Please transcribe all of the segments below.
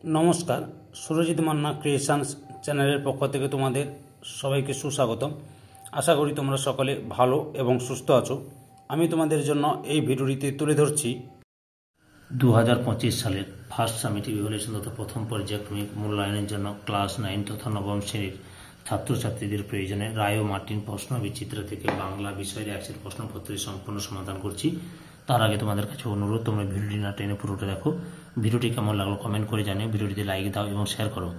নমস্কার, সুরজিৎ মান্না ক্রিয়েশনস চ্যানেলের পক্ষ থেকে তোমাদের সবাইকে সুস্বাগতম। আশা করি তোমরা সকলে ভালো এবং সুস্থ আছো। আমি তোমাদের জন্য এই ভিডিওটিতে তুলে ধরছি 2025 সালের ফার্স্ট সামেটিভ ইভ্যালুয়েশন তথা প্রথম পর্যায়ক্রমিক মূল্যায়নের জন্য ক্লাস 9 তথা নবম শ্রেণীর ছাত্রছাত্রীদের প্রয়োজনে রায় ও মার্টিন প্রশ্ন বিচিত্র থেকে বাংলা বিষয়ের 100 প্রশ্নপত্রের সম্পূর্ণ সমাধান করছি। তার আগে তোমাদের কাছে অনুরোধ, তোমরা ভিডিওটি না টেনে পুরোটা দেখো। ভিডিওটি কেমন লাগলো কমেন্ট করে জানিও, ভিডিওটিতে লাইক দাও এবং শেয়ার করো।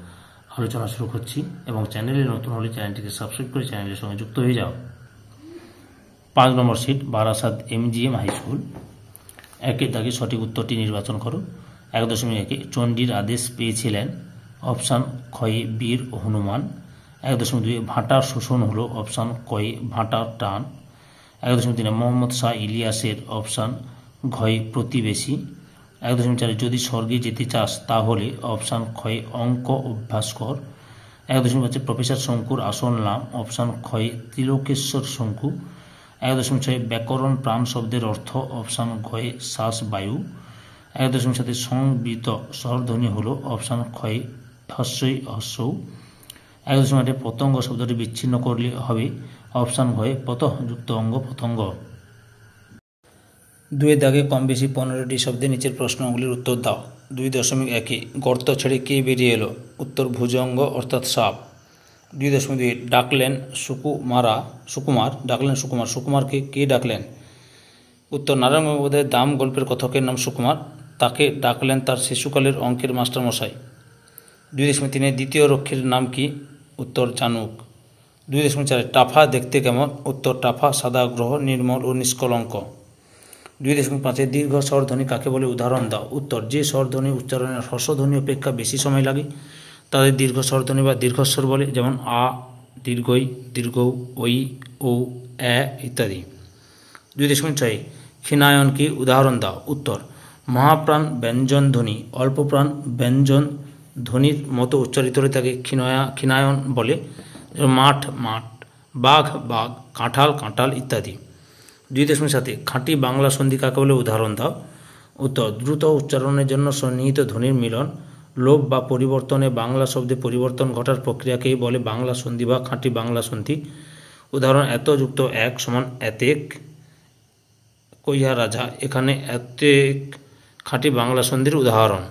আলোচনা শুরু করছি এবং চ্যানেলে নতুন হলে চ্যানেলটিকে সাবস্ক্রাইব করে চ্যানেলের সঙ্গে যুক্ত হয়ে যাও। 5 number seat, Barasat MGM high school. একের দাগে সঠিক উত্তরটি নির্বাচন করো। 1.1 চণ্ডীর আদেশ পেয়েছিলেন, অপশান খয়ে বীর হনুমান। 1.2 ভাটার শোষণ হলো, অপশান কয়ে ভাটার টান। 1.3 মোহাম্মদ শাহ ইলিয়াসের, অপশান ঘয়ে প্রতিবেশী। 1.4 যদি স্বর্গে যেতে চাস তাহলে, অপশান খয়ে অঙ্ক অভ্যাস কর। 1.5 প্রফেসর শঙ্কুর আসল নাম, অপশান খয়ে তিলকেশ্বর শঙ্কু। 1.6 ব্যাকরণ প্রাণ শব্দের অর্থ, অপশান ঘয়ে শ্বাস বায়ু। 1.7 সংবৃত স্বরধ্বনি হলো, অপশান খয়ে হস্যই হস্যৌ। 1.8 পতঙ্গ শব্দটি বিচ্ছিন্ন করলে হবে, অপশান ঘয়ে পতযুক্ত অঙ্গ পতঙ্গ। 2 দাগে কম বেশি 15টি শব্দে নিচের প্রশ্নগুলির উত্তর দাও। 2.1 গর্ত ছেড়ে কে বেরিয়ে এলো? উত্তর ভুজঙ্গ অর্থাৎ সাপ। 2.2 ডাকলেন সুকুমারকে কে ডাকলেন? উত্তর নারায়ণ গঙ্গোপাধ্যায়ের দাম গল্পের কথকের নাম সুকুমার, তাকে ডাকলেন তার শিশুকালের অঙ্কের মাস্টারমশাই। 2.3 দ্বিতীয় রক্ষীর নাম কি? উত্তর জানুক। 2.4 টাফা দেখতে কেমন? উত্তর টাফা সাদা গ্রহ, নির্মল ও নিষ্কলঙ্ক। 2.5 দীর্ঘ স্বরধ্বনি কাকে বলে? উদাহরণ দাও। উত্তর যে স্বরধ্বনি উচ্চারণে হ্রস্বধ্বনি অপেক্ষা বেশি সময় লাগে তাদের দীর্ঘ স্বরধ্বনি বা দীর্ঘস্বর বলে, যেমন আ, দীর্ঘই, দীর্ঘৌ, ওই, ও, এ ইত্যাদি। 2.6 ক্ষীণায়ন কি? উদাহরণ দাও। উত্তর মহাপ্রাণ ব্যঞ্জন ধ্বনি অল্পপ্রাণ ব্যঞ্জন ধ্বনির মতো উচ্চারিত হলে তাকে ক্ষীণায়ন বলে, মাঠ মাঠ, বাঘ বাঘ, কাঁঠাল কাঁঠাল ইত্যাদি। 2.7 খাঁটি বাংলা সন্ধি কাকে বলে? উদাহরণ দাও। উত্তর দ্রুত উচ্চারণের জন্য সন্নিহিত ধ্বনির মিলন, লোপ বা পরিবর্তনে বাংলা শব্দে পরিবর্তন ঘটার প্রক্রিয়াকেই বলে বাংলা সন্ধি বা খাঁটি বাংলা সন্ধি। উদাহরণ এত যুক্ত এক সমান এতেক, কইয়া রাজা, এখানে এতেক খাঁটি বাংলা সন্ধির উদাহরণ।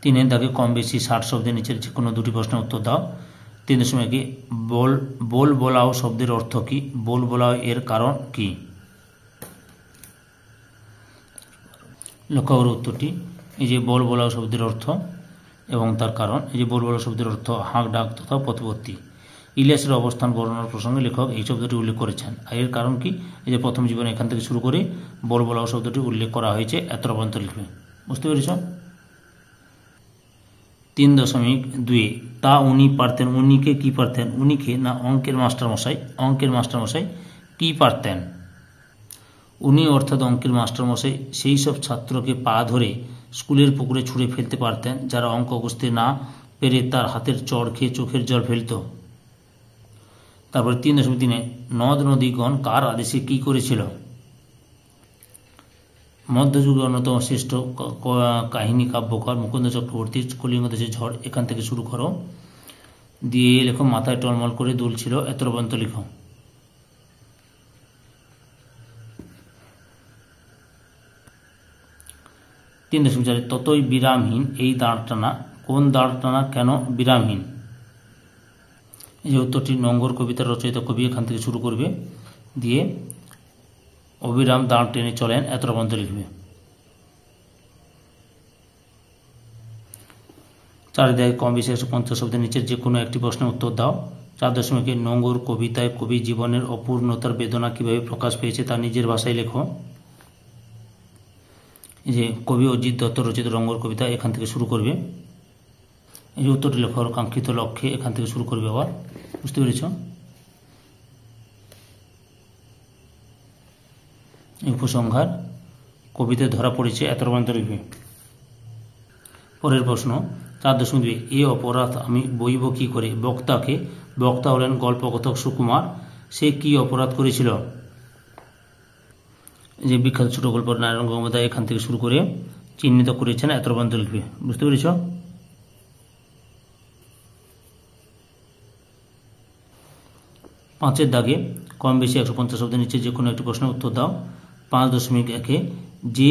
3 দাগে কম বেশি 60 শব্দের নিচের যে কোনো দুটি প্রশ্নের উত্তর দাও। 3.1 বোল বোলাও শব্দের অর্থ কি? বোল বোলাও এর কারণ কি? লক্ষ্য করো উত্তরটি। এই যে বোল বোলাও শব্দের অর্থ এবং তার কারণ। এই যে বোল বোলাও শব্দের অর্থ হাঁক ডাক তথা পথবর্তী। ইলিয়াসের অবস্থান বর্ণনার প্রসঙ্গে লেখক এই শব্দটি উল্লেখ করেছেন। আর এর কারণ কি? এই যে প্রথম জীবনে এখান থেকে শুরু করে বোল বোলাও শব্দটি উল্লেখ করা হয়েছে, এত পর্যন্ত লিখবে। বুঝতে পেরেছ? 3.2 তা উনি পারতেন। উনিকে কি পারতেন? উনিকে না অঙ্কের মাস্টারমশাই? অঙ্কের মাস্টারমশাই কি পারতেন? উনি অর্থাৎ অঙ্কের মাস্টারমশাই সেই সব ছাত্রকে পা ধরে স্কুলের পুকুরে ছুঁড়ে ফেলতে পারতেন যারা অঙ্ক কষতে না পেরে তার হাতের চড় খেয়ে চোখের জল ফেলত। তারপরে 3.3 নদ নদীগণ কার আদেশে কি করেছিল? মধ্যযুগের অন্যতম শ্রেষ্ঠ কাহিনী কাব্যকার মুকুন্দ চক্রবর্তীর কলিঙ্গ দেশের ঝড়, এখান থেকে শুরু করো, দিয়ে লেখো মাথায় টলমল করে দুলছিল, এত পর্যন্ত লিখো। ততই বিরামহীন এই দাঁড়টানা, কোন দাঁড়টানা, কেন বিরামহীন? এই যে উত্তরটি নোঙ্গর কবিতার রচয়িতা কবি, এখান থেকে শুরু করবে, দিয়ে অবিরাম দাঁড় টেনে চলেন, এত পর্যন্ত লিখবে। 4 দাগে কম বেশি 150 শব্দের নিচের যে কোনো একটি প্রশ্নের উত্তর দাও। 4.1 নোঙ্গর কবিতায় কবি জীবনের অপূর্ণতার বেদনা কিভাবে প্রকাশ পেয়েছে তা নিজের ভাষায় লেখো। এই যে কবি অজিত দত্ত রচিত নোঙ্গর কবিতা, এখান থেকে শুরু করবে। এই যে উত্তরটি লেখো কাঙ্ক্ষিত লক্ষ্যে, এখান থেকে শুরু করবে আবার। বুঝতে পেরেছ? উপসংহার কবিতায় ধরা পড়েছে, এত পর্যন্ত লিখবে। পরের প্রশ্ন 4.2 এ অপরাধ আমি বইব কি করে? বক্তাকে। বক্তা হলেন গল্পকথক সুকুমার, সে কি অপরাধ করেছিল? যে বিখ্যাত ছোট গল্প নারায়ণ গঙ্গোপাধ্যায়, এখান থেকে শুরু করে চিহ্নিত করেছেন এত পর্যন্ত লিখবে। বুঝতে পেরেছ? পাঁচের দাগে কম বেশি 150 শব্দের নিচে যে কোনো একটি প্রশ্নের উত্তর দাও। 5.1 যে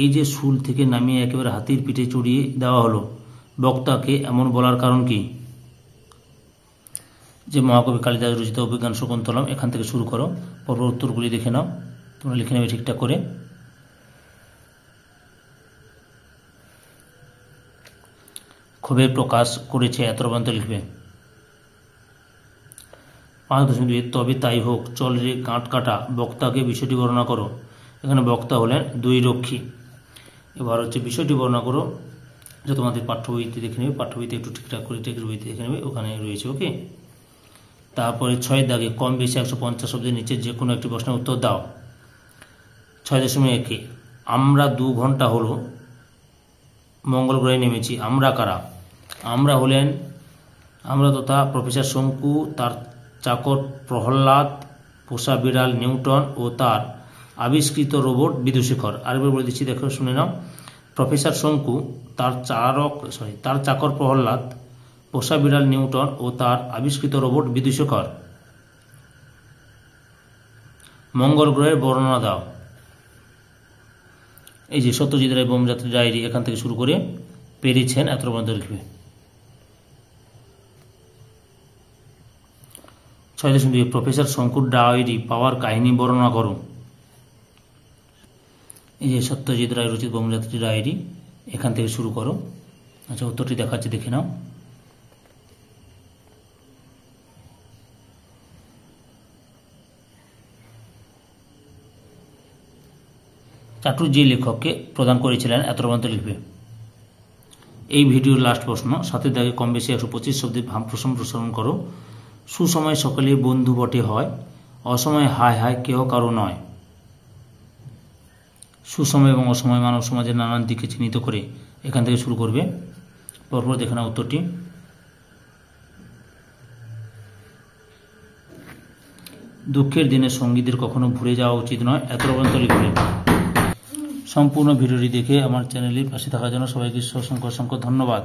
এই যে শুল থেকে নামিয়ে একেবারে হাতির পিঠে চড়িয়ে দেওয়া হলো, বক্তাকে এমন বলার কারণ কি? যে মহাকবি কালিদাস রচিত অভিজ্ঞান শকুন্তলম, এখান থেকে শুরু করো। পরপর উত্তরগুলি দেখে নাও, তোমরা লিখে নেবে ঠিকঠাক করে। ক্ষোভের প্রকাশ করেছে এত পর্যন্ত লিখবে। 5.2 তবে তাই হোক, চল রে গাঁট কাটা, বক্তাকে বিষয়টি বর্ণনা করো। এখানে বক্তা হলেন দুই রক্ষী। এবার হচ্ছে বিষয়টি বর্ণনা করো, যা তোমাদের পাঠ্য বইতে দেখে নেবে, পাঠ্য বইতে একটু ঠিকঠাক করে টেক্সট বইতে দেখে নেবে, ওখানে রয়েছে। ওকে। তারপরে 6 দাগে কম বেশি 150 শব্দের নিচে যে কোনো একটি প্রশ্নের উত্তর দাও। 6.1 আমরা 2 ঘন্টা হলো মঙ্গল গ্রহে নেমেছি। আমরা কারা? আমরা হলেন আমরা তথা প্রফেসর শঙ্কু, তার চাকর প্রহ্লাদ, পোষা বিড়াল নিউটন ও তার আবিষ্কৃত রোবট বিদুশেখর। আরেকবার বলে দিচ্ছি, দেখো শুনে নাও। প্রফেসর শঙ্কু, তার চাকর প্রহ্লাদ, পোষা বিড়াল নিউটন ও তার আবিষ্কৃত রোবট বিদুশেখর। মঙ্গল গ্রহের বর্ণনা দাও। এই যে সত্যজিৎ রায় বোমযাত্রী ডায়েরি, এখান থেকে শুরু করে পেরেছেন এত পর্যন্ত লিখবে। 6.2 প্রফেসর শঙ্কুর ডায়েরি পাওয়ার কাহিনী বর্ণনা করো। এই যে সত্যজিৎ রায় রচিত বোমযাত্রী ডায়েরি, এখান থেকে শুরু করো। আচ্ছা, উত্তরটি দেখাচ্ছি, দেখে নাও। চাটুর্যে লেখককে প্রদান করেছিলেন এত পর্যন্ত লিখবে। এই ভিডিওর লাস্ট প্রশ্ন, 7 দাগে কম বেশি 125 শব্দের প্রশ্ন করো। সুসময় সকলে বন্ধু বটে হয়, অসময় হায় হায় কেহ কারো নয়। সুসময় এবং অসময় মানব সমাজের নানান দিকে চিহ্নিত করে এখান থেকে শুরু করবে। পরপর দেখে নাও উত্তরটি। দুঃখের দিনে সঙ্গীদের কখনো ভুলে যাওয়া উচিত নয়, এত পর্যন্ত লিখবে। সম্পূর্ণ ভিডিওটি দেখে আমার চ্যানেলের পাশে থাকার জন্য সবাইকে অসংখ্য ধন্যবাদ।